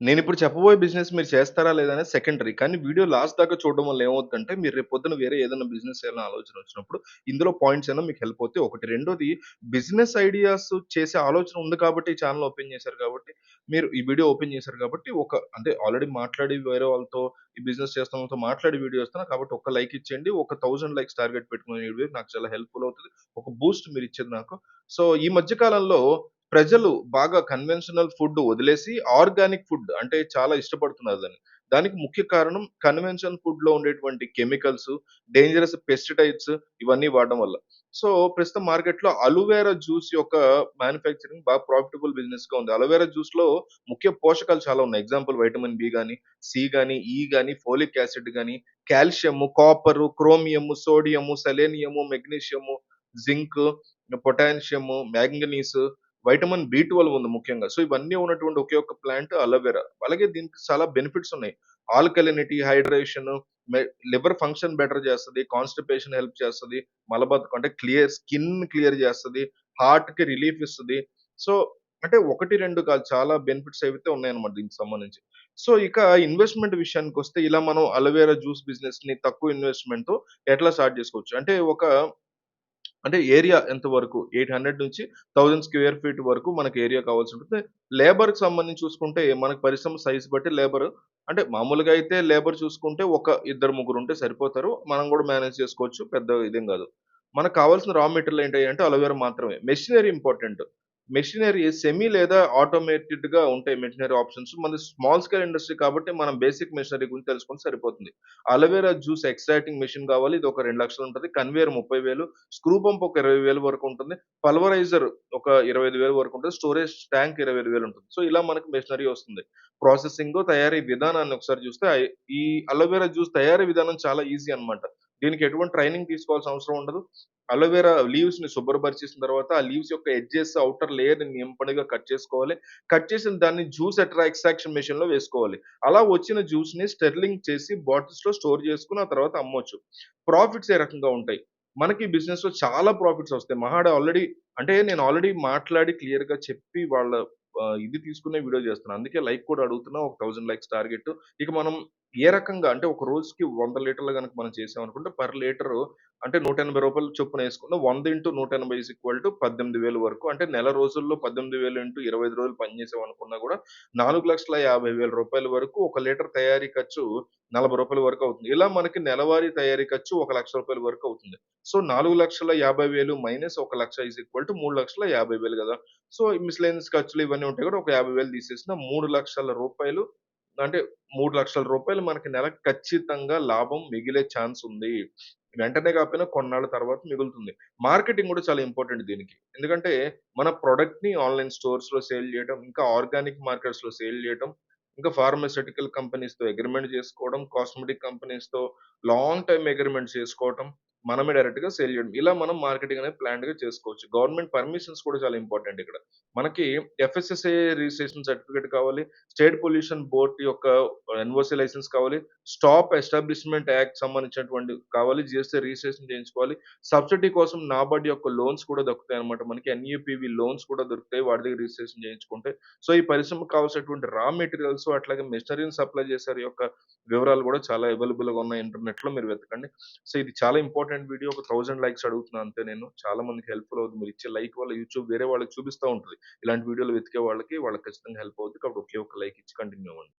నేనిప్పుడు చెప్పబోయే బిజినెస్ మీరు చేస్తారా లేదా అనేది సెకండరీ. కానీ వీడియో లాస్ట్ దాకా చూడడం వల్ల ఏమవుద్దంటే, మీరు రేపు పొద్దున వేరే ఏదైనా బిజినెస్ చేయాలని ఆలోచన వచ్చినప్పుడు, ఇందులో పాయింట్స్ అయినా మీకు హెల్ప్ అవుతాయి. ఒకటి. రెండోది బిజినెస్ ఐడియాస్ చేసే ఆలోచన ఉంది కాబట్టి ఈ ఛానెల్ ఓపెన్ చేశారు కాబట్టి, మీరు ఈ వీడియో ఓపెన్ చేశారు కాబట్టి, అంటే ఆల్రెడీ మాట్లాడి వేరే వాళ్ళతో ఈ బిజినెస్ చేస్తున్న వాళ్ళతో మాట్లాడి వీడియో ఇస్తున్నా కాబట్టి ఒక్క లైక్ ఇచ్చేయండి. ఒక 1000 లైక్స్ టార్గెట్ పెట్టుకుని ఈ వీడియో నాకు చాలా హెల్ప్‌ఫుల్ అవుతది. ఒక బూస్ట్ మీరిచ్చేది నాకు. సో, ఈ మధ్య కాలంలో ప్రజలు బాగా కన్వెన్షనల్ ఫుడ్ వదిలేసి ఆర్గానిక్ ఫుడ్ అంటే చాలా ఇష్టపడుతున్నారు దాన్ని. దానికి ముఖ్య కారణం కన్వెన్షనల్ ఫుడ్‌లో ఉండేటువంటి కెమికల్స్, డేంజరస్ పెస్టిసైడ్స్ ఇవన్నీ వాడడం వల్ల. సో, ప్రస్తుతం మార్కెట్‌లో అలోవెరా జ్యూస్ యొక్క మ్యానుఫ్యాక్చరింగ్ బాగా ప్రాఫిటబుల్ బిజినెస్‌గా ఉంది. అలోవెరా జ్యూస్‌లో ముఖ్య పోషకాలు చాలా ఉన్నాయి. ఎగ్జాంపుల్ వైటమిన్ బి గాని, సి గాని, ఇ గాని, ఫోలిక్ యాసిడ్ గాని, calcium, copper, chromium, sodium, selenium, magnesium, zinc, potassium, manganese, vitamin బి12 ఉంది ముఖ్యంగా. సో, ఇవన్నీ ఉన్నటువంటి ఒకే ఒక్క ప్లాంట్ అలోవెరా. అలాగే దీనికి చాలా బెనిఫిట్స్ ఉన్నాయి. ఆల్కలినిటీ, హైడ్రేషన్, మె లివర్ ఫంక్షన్ బెటర్ చేస్తది. కాన్‌స్టిపేషన్ హెల్ప్ చేస్తది. మలబద్ధకం అంటే స్కిన్ క్లియర్ చేస్తది. హార్ట్‌కి రిలీఫ్ ఇస్తది. సో, అంటే 1, 2 కాదు చాలా బెనిఫిట్స్ అయితే ఉన్నాయన్నమాట దీనికి సంబంధించి. సో, ఇక ఇన్వెస్ట్‌మెంట్ విషయానికొస్తే ఇలా మనం అలోవెరా జ్యూస్ బిజినెస్‌ని తక్కువ ఇన్వెస్ట్‌మెంట్‌తో ఎట్లా స్టార్ట్ చేసుకోవచ్చు? అంటే ఏరియా ఎంత వరకు 800 నుంచి 1000 స్క్వేర్ ఫీట్ వరకు మనకు ఏరియా కావాల్సుంటుంది. లేబర్‌కి సంబంధించి చూసుకుంటే మనకు పరిశ్రమ సైజ్ బట్టి అంటే మామూలుగా అయితే లేబర్ చూసుకుంటే ఒక ఇద్దరు, ముగ్గురుంటే సరిపోతారు. మనం గూడా మేనేజ్ చేసుకోవచ్చు. పెద్ద ఇదేం గాదు. మనకు కావాల్సిన రా మెటీరియల్ ఏంటి అంటే అలోవెరా మాత్రమే. Machinery important. మెషినరీ సెమీ లేదా ఆటోమేటెడ్‌గా ఉంటాయి మెషినరీ ఆప్షన్స్. మనది స్మాల్ స్కేల్ ఇండస్ట్రీ కాబట్టి మనం బేసిక్ మెషినరీ గురించి తెలుసుకుంటే సరిపోతుంది. అలోవెరా జ్యూస్ ఎక్స్ట్రాక్టింగ్ మెషిన్ కావాలి. ఇది ఒక 2,00,000 ఉంటది. కన్వేయర్ 30,000, స్క్రూ పంప్ ఒక 20,000 వరకు ఉంటుంది. పల్వరైజర్ ఒక 25,000 వరకు ఉంటుంది. స్టోరేజ్ ట్యాంక్ 25,000 ఉంటుంది. సో, ఇలా మనకు మెషినరీ వస్తుంది. ప్రాసెసింగు, తయారీ విధానాన్ని ఒకసారి చూస్తే ఈ అలోవెరా జ్యూస్ తయారీ విధానం చాలా ఈజీ అన్నమాట. దీనికి ఎటువంటి ట్రైనింగ్ తీసుకోవాల్సిన అవసరం ఉండదు. అలోవెరా లీవ్స్‌ని శుభ్రపరిచేసిన తర్వాత, ఆ లీవ్స్ యొక్క ఎడ్జెస్, ఔటర్ లేయర్‌ని నింపడిగా కట్ చేసుకోవాలి. కట్ చేసిన దాన్ని జ్యూస్ ఎక్స్ట్రాక్షన్ మెషిన్‌లో వేసుకోవాలి. అలా వచ్చిన జ్యూస్‌ని స్టెర్లింగ్ చేసి బాటిల్స్‌లో స్టోర్ చేసుకొని, ఆ తర్వాత అమ్మొచ్చు. ప్రాఫిట్స్ ఏ రకంగా ఉంటాయి. మనకి బిజినెస్‌లో చాలా ప్రాఫిట్స్ ఒస్తాయి. నేను ఆల్రెడీ మాట్లాడి క్లియర్‌గా చెప్పి వాళ్ళ ఇది తీసుకునే వీడియో చేస్తున్నా. అందుకే లైక్ కూడా అడుగుతున్నా. ఒక 1000 లైక్స్ టార్గెట్. ఇక మనం ఏ రకంగా అంటే ఒక రోజుకి 100 లీటర్లు గనుక మనం చేసామనుకుంటే పర్ లీటరు అంటే రూ. 180 చొప్పున యేసుకున్న 100 × 180 18,000 వరకు అంటే నెల రోజుల్లో 18,000 × 25 రోజులు పని చేసామనుకున్నా గూడా రూ. 4,50,000 వరకు ఒక లీటర్ తయారీ ఖర్చు రూ. 40 వరకు అవుతుంది. ఇలా మనకి నెలవారీ తయారీ ఖర్చు రూ. 1,00,000 వరకు అవుతుంది. సో, 4,50,000 మైనస్ 1,00,000 3,50,000 గదా! సో, మిస్‌లెనియస్ ఖర్చులు ఇవన్నీ ఉంటాయి గదా! ఒక 50,000 తీసేసిన రూ. 3,00,000 అంటే రూ. 3,00,000 మనకి నెలకు ఖచ్చితంగా లాభం మిగిలే ఛాన్స్ ఉంది. వెంటనే కాకపోయినా కొన్నాళ్ళ తర్వాత మిగులుతుంది. మార్కెటింగ్ గూడా చాలా ఇంపార్టెంట్ దీనికి. ఎందుకంటే మన ప్రొడక్ట్‌ని ఆన్‌లైన్ స్టోర్స్‌లో సేల్ జేయడం, ఇంకా ఆర్గానిక్ మార్కెట్స్‌లో సేల్ జేయటం, ఇంకా ఫార్మాస్యూటికల్ కంపెనీస్‌తో అగ్రీమెంట్ చేసుకోవడం, కాస్మెటిక్ కంపెనీస్‌తో లాంగ్ టైమ్ అగ్రీమెంట్స్ చేసుకోవటం, మనమే డైరెక్ట్‌గా సేల్ జేయడం. ఇలా మనం మార్కెటింగ్ అనేది ప్లాన్డ్‌గా చేసుకోవచ్చు. గవర్నమెంట్ పర్మిషన్స్ కూడా చాలా ఇంపార్టెంట్ ఇక్కడ. మనకి ఎఫ్ఎస్ఎస్ఏ రిజిస్ట్రేషన్ సర్టిఫికేట్ కావాలి. స్టేట్ పొల్యూషన్ బోర్డ్ యొక్క ఎన్ఓసీ లైసెన్స్ కావాలి. స్టాప్ ఎస్టాబ్లిష్మెంట్ యాక్ట్ సంబంధించినటువంటి కావాలి. జీఎస్టీ రిజిస్ట్రేషన్ చేయించుకోవాలి. సబ్సిడీ కోసం నాబార్డ్ యొక్క లోన్స్ కూడా దక్కుతాయన్నమాట. మనకి ఎన్‌ఈపీవీ లోన్స్ కూడా దొరుకుతాయి. వాటి దగ్గర రిజిస్ట్రేషన్ చేయించుకుంటే. సో, ఈ పరిశ్రమకు కావాల్సినటువంటి రా మెటీరియల్స్ అట్లాగే మెషినరీని సప్లై చేసేవారి యొక్క వివరాలు కూడా చాలా అవైలబుల్‌గా ఉన్నాయి ఇంటర్నెట్‌లో మీరు వెతకండి. సో, ఇది చాలా ఇంపార్టెంట్ వీడియో. ఒక 1000 లైక్స్ అడుగుతున్నా అంతే నేను. చాలా మందికి హెల్ప్‌ఫుల్ అవుద్ది. మీరిచ్చే లైక్ వల్ల యూట్యూబ్ వేరే వాళ్ళకి చూపిస్తా ఉంటది. ఇలాంటి వీడియోలు వెతికే వాళ్ళకి ఖచ్చితంగా హెల్ప్ అవుద్ది. కాబట్టి ఒకే ఒక్క లైక్ ఇచ్చి కంటిన్యూ అవ్వండి.